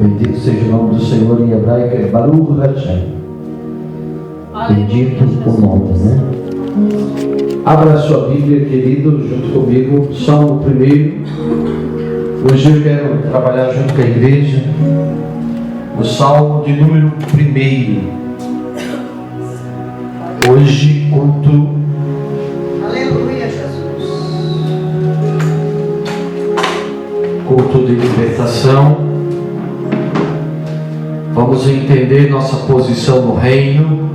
Bendito seja o nome do Senhor, em hebraico é Baruch Hashem. Bendito o nome, né? Abra a sua Bíblia, querido, junto comigo, Salmo 1. Hoje eu quero trabalhar junto com a igreja o Salmo de número 1. Hoje, culto. Aleluia, Jesus. Culto de libertação. Vamos entender nossa posição no reino.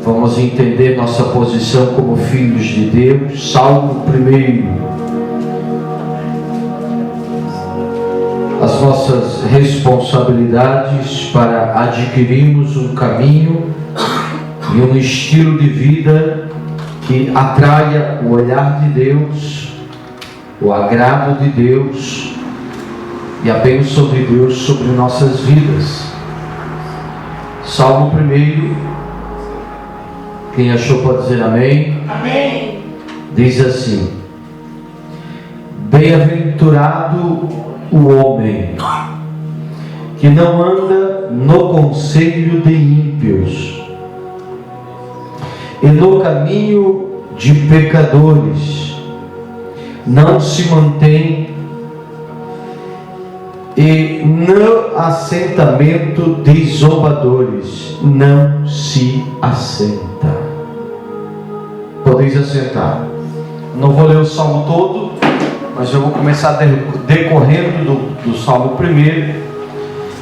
Vamos entender nossa posição como filhos de Deus. Salmo 1. As nossas responsabilidades para adquirirmos um caminho e um estilo de vida que atraia o olhar de Deus, o agrado de Deus e a bênção de Deus sobre nossas vidas. Salmo 1. Quem achou pode dizer amém? Amém. Diz assim: bem-aventurado o homem que não anda no conselho de ímpios e no caminho de pecadores não se mantém, e no assentamento de zombadores não se assenta. Podeis assentar. Não vou ler o salmo todo, mas eu vou começar decorrendo do Salmo 1,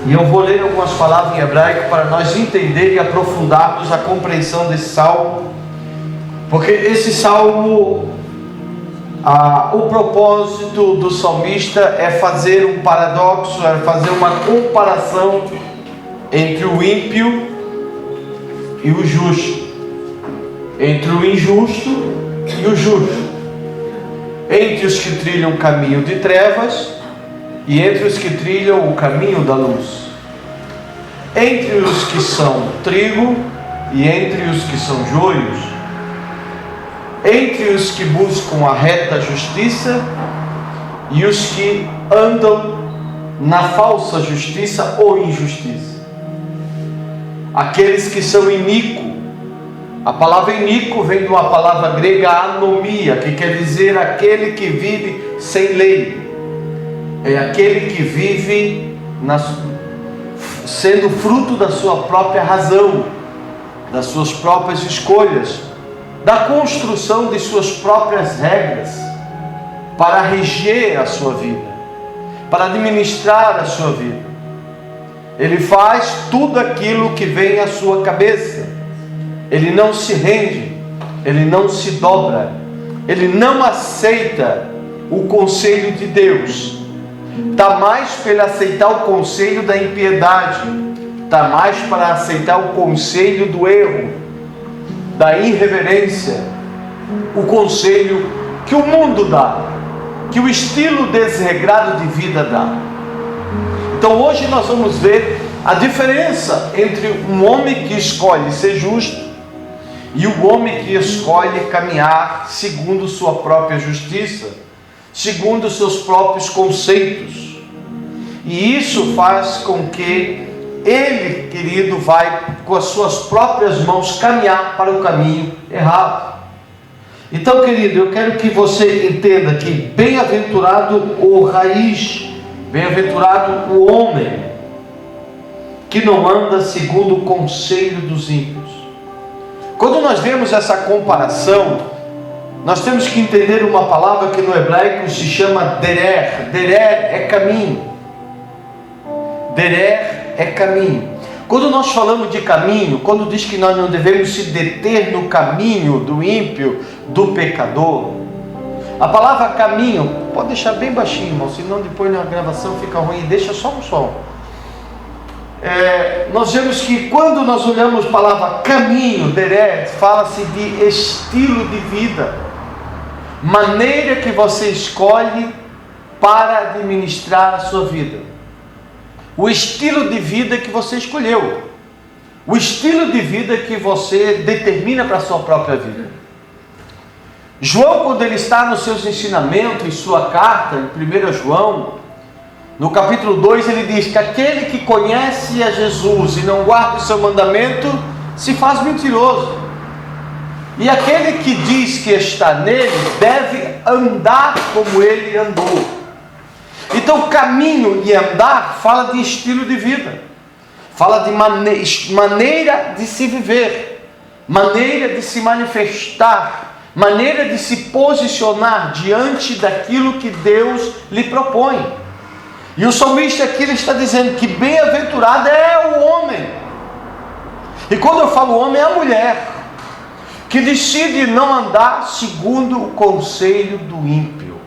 e eu vou ler algumas palavras em hebraico para nós entendermos e aprofundarmos a compreensão desse salmo, porque esse salmo, o propósito do salmista é fazer um paradoxo, é fazer uma comparação entre o ímpio e o justo, entre o injusto e o justo, entre os que trilham o caminho de trevas e entre os que trilham o caminho da luz, entre os que são trigo e entre os que são joios, entre os que buscam a reta justiça e os que andam na falsa justiça ou injustiça, aqueles que são iníquos. A palavra iníquo vem de uma palavra grega anomia, que quer dizer aquele que vive sem lei. É aquele que vive sendo fruto da sua própria razão, das suas próprias escolhas, da construção de suas próprias regras para reger a sua vida, para administrar a sua vida. Ele faz tudo aquilo que vem à sua cabeça. Ele não se rende, ele não se dobra, ele não aceita o conselho de Deus. Está mais para ele aceitar o conselho da impiedade, está mais para aceitar o conselho do erro, da irreverência, o conselho que o mundo dá, que o estilo desregrado de vida dá. Então hoje nós vamos ver a diferença entre um homem que escolhe ser justo e o homem que escolhe caminhar segundo sua própria justiça, segundo seus próprios conceitos. E isso faz com que ele, querido, vai com as suas próprias mãos caminhar para o caminho errado. Então, querido, eu quero que você entenda que bem-aventurado o raiz, bem-aventurado o homem que não anda segundo o conselho dos ímpios. Quando nós vemos essa comparação, nós temos que entender uma palavra que no hebraico se chama derer. Derer é caminho. Derer é caminho. Quando nós falamos de caminho, quando diz que nós não devemos se deter no caminho do ímpio, do pecador, a palavra caminho, pode deixar bem baixinho, irmão, senão depois na gravação fica ruim, deixa só um som. Nós vemos que quando nós olhamos a palavra caminho, derer, fala-se de estilo de vida, maneira que você escolhe para administrar a sua vida, o estilo de vida que você escolheu, o estilo de vida que você determina para a sua própria vida. João, quando ele está nos seus ensinamentos, em sua carta, em 1 João, No capítulo 2 ele diz que aquele que conhece a Jesus e não guarda o seu mandamento, se faz mentiroso. E aquele que diz que está nele, deve andar como ele andou. Então caminho e andar fala de estilo de vida. Fala de maneira de se viver, maneira de se manifestar, maneira de se posicionar diante daquilo que Deus lhe propõe. E o salmista aqui ele está dizendo que bem-aventurado é o homem. E quando eu falo homem, é a mulher, que decide não andar segundo o conselho do ímpio,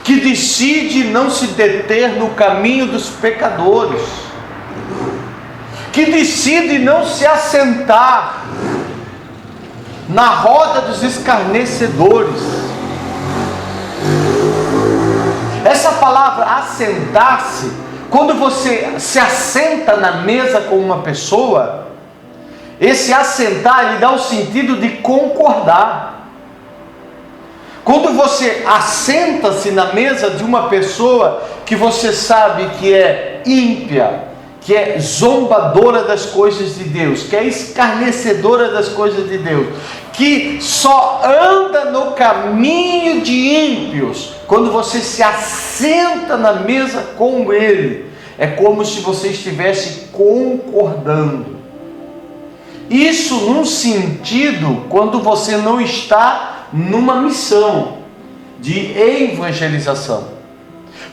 que decide não se deter no caminho dos pecadores, que decide não se assentar na roda dos escarnecedores. Essa palavra assentar-se, quando você se assenta na mesa com uma pessoa, esse assentar ele dá o sentido de concordar. Quando você assenta-se na mesa de uma pessoa que você sabe que é ímpia, que é zombadora das coisas de Deus, que é escarnecedora das coisas de Deus, que só anda no caminho de ímpios, quando você se assenta na mesa com ele, é como se você estivesse concordando. Isso num sentido quando você não está numa missão de evangelização.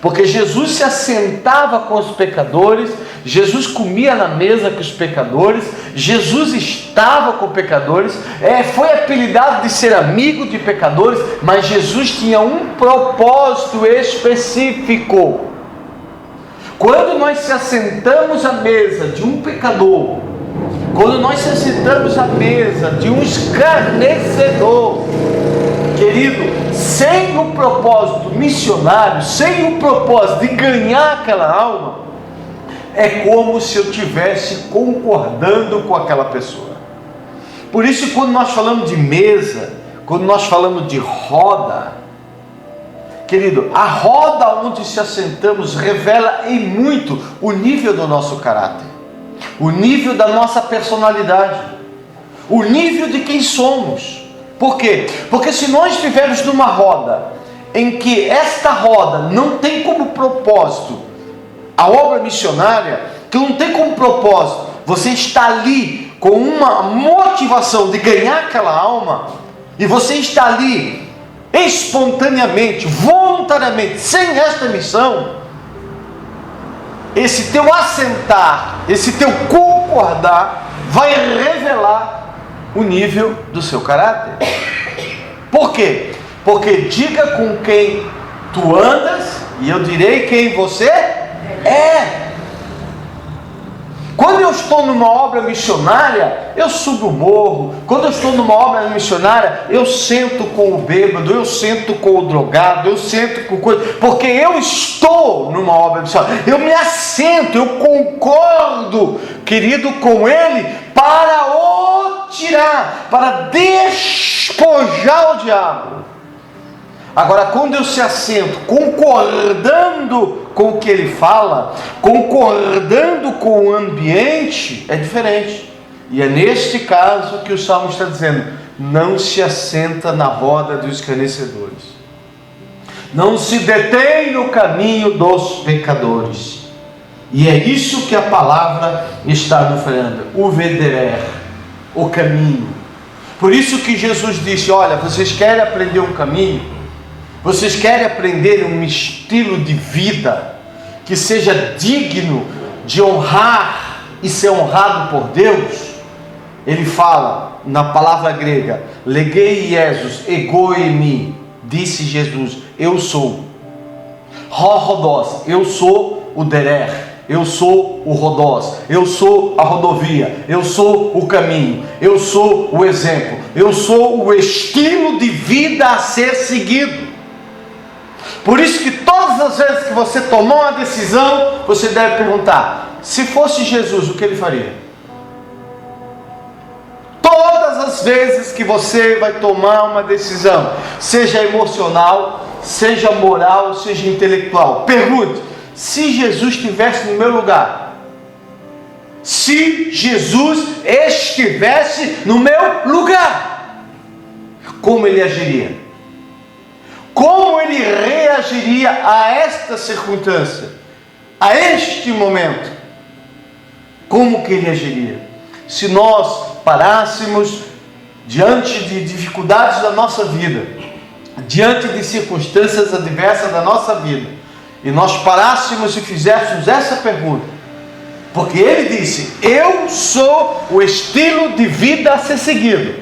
Porque Jesus se assentava com os pecadores, Jesus comia na mesa com os pecadores, Jesus estava com pecadores, foi apelidado de ser amigo de pecadores, mas Jesus tinha um propósito específico. Quando nós se assentamos à mesa de um pecador, quando nós se assentamos à mesa de um escarnecedor, querido, sem o propósito missionário, sem o propósito de ganhar aquela alma, é como se eu estivesse concordando com aquela pessoa. Por isso, quando nós falamos de mesa, quando nós falamos de roda, querido, a roda onde se assentamos revela em muito o nível do nosso caráter, o nível da nossa personalidade, o nível de quem somos. Por quê? Porque se nós estivermos numa roda em que esta roda não tem como propósito a obra missionária, que não tem como propósito você está ali com uma motivação de ganhar aquela alma, e você está ali espontaneamente, voluntariamente, sem esta missão, esse teu assentar, esse teu concordar vai revelar o nível do seu caráter. Por quê? Porque diga com quem tu andas e eu direi quem você é. Quando eu estou numa obra missionária, eu subo o morro. Quando eu estou numa obra missionária, eu sento com o bêbado, eu sento com o drogado, eu sento com coisa, porque eu estou numa obra missionária. Eu me assento, eu concordo, querido, com ele, para o tirar, para despojar o diabo. Agora, quando eu se assento concordando com o que ele fala, concordando com o ambiente, é diferente. E é neste caso que o Salmo está dizendo: não se assenta na roda dos escarnecedores, não se detém no caminho dos pecadores. E é isso que a palavra está nos falando, o vederer, o caminho. Por isso que Jesus disse: olha, vocês querem aprender um caminho? Vocês querem aprender um estilo de vida que seja digno de honrar e ser honrado por Deus? Ele fala na palavra grega, legei Jesus, ego eimi, disse Jesus, eu sou. Rodos, eu sou o derer, eu sou o rodós, eu sou a rodovia, eu sou o caminho, eu sou o exemplo, eu sou o estilo de vida a ser seguido. Por isso que todas as vezes que você tomar uma decisão, você deve perguntar: se fosse Jesus, o que ele faria? Todas as vezes que você vai tomar uma decisão, seja emocional, seja moral, seja intelectual. Pergunte: se Jesus estivesse no meu lugar, se Jesus estivesse no meu lugar, como ele agiria? Como ele reagiria a esta circunstância, a este momento? Como que ele agiria? Se nós parássemos diante de dificuldades da nossa vida, diante de circunstâncias adversas da nossa vida, e nós parássemos e fizéssemos essa pergunta, porque ele disse: eu sou o estilo de vida a ser seguido,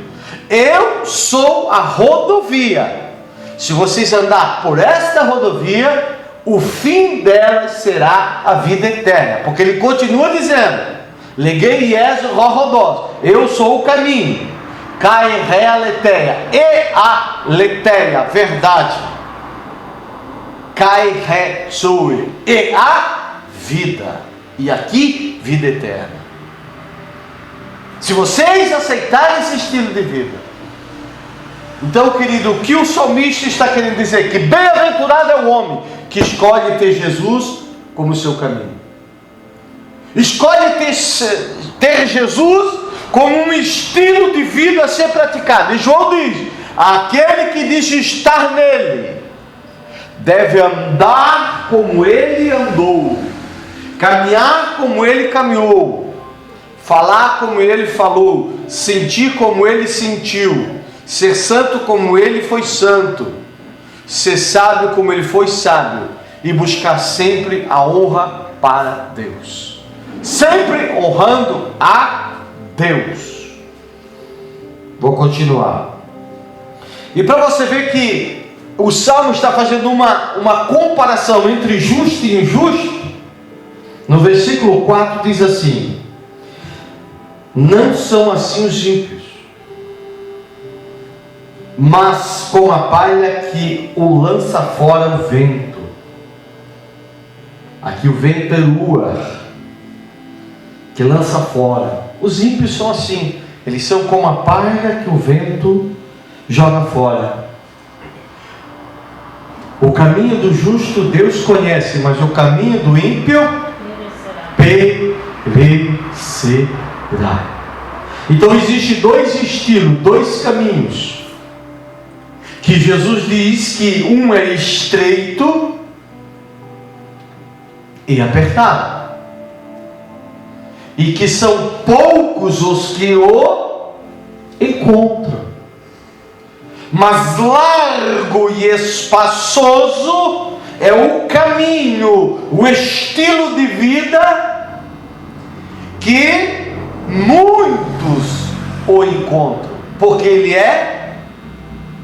eu sou a rodovia. Se vocês andar por esta rodovia, o fim dela será a vida eterna, porque ele continua dizendo: Legei Jesus rorodós, eu sou o caminho, Kai Rea Leteia, e a Leteia, verdade, Kai Re Sui, e a vida, e aqui vida eterna. Se vocês aceitarem esse estilo de vida, então, querido, o que o salmista está querendo dizer? Que bem-aventurado é o homem que escolhe ter Jesus como seu caminho, escolhe ter Jesus como um estilo de vida a ser praticado. E João diz: aquele que diz estar nele deve andar como ele andou, caminhar como ele caminhou, falar como ele falou, sentir como ele sentiu, ser santo como ele foi santo, ser sábio como ele foi sábio, e buscar sempre a honra para Deus, sempre honrando a Deus. Vou continuar. E para você ver que o Salmo está fazendo uma comparação entre justo e injusto, no versículo 4 diz assim: não são assim os ímpios, mas como a palha que o lança fora o vento. Aqui o vento é lua, que lança fora. Os ímpios são assim, eles são como a palha que o vento joga fora. O caminho do justo Deus conhece, mas o caminho do ímpio perecerá. Então existem dois estilos, dois caminhos, que Jesus diz que um é estreito e apertado, e que são poucos os que o encontram. Mas largo e espaçoso é o caminho, o estilo de vida que muitos o encontram, porque ele é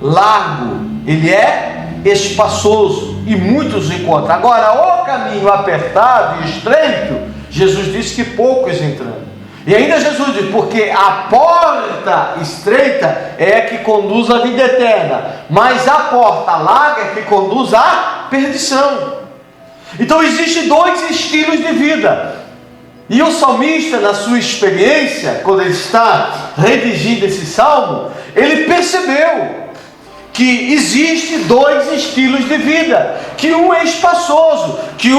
largo, ele é espaçoso e muitos o encontram. Agora, o caminho apertado e estreito, Jesus disse que poucos entrando. E ainda Jesus diz: porque a porta estreita é a que conduz à vida eterna, mas a porta larga é que conduz à perdição. Então existem dois estilos de vida. E o salmista, na sua experiência, quando ele está redigindo esse salmo, ele percebeu que existe dois estilos de vida, que um é espaçoso, que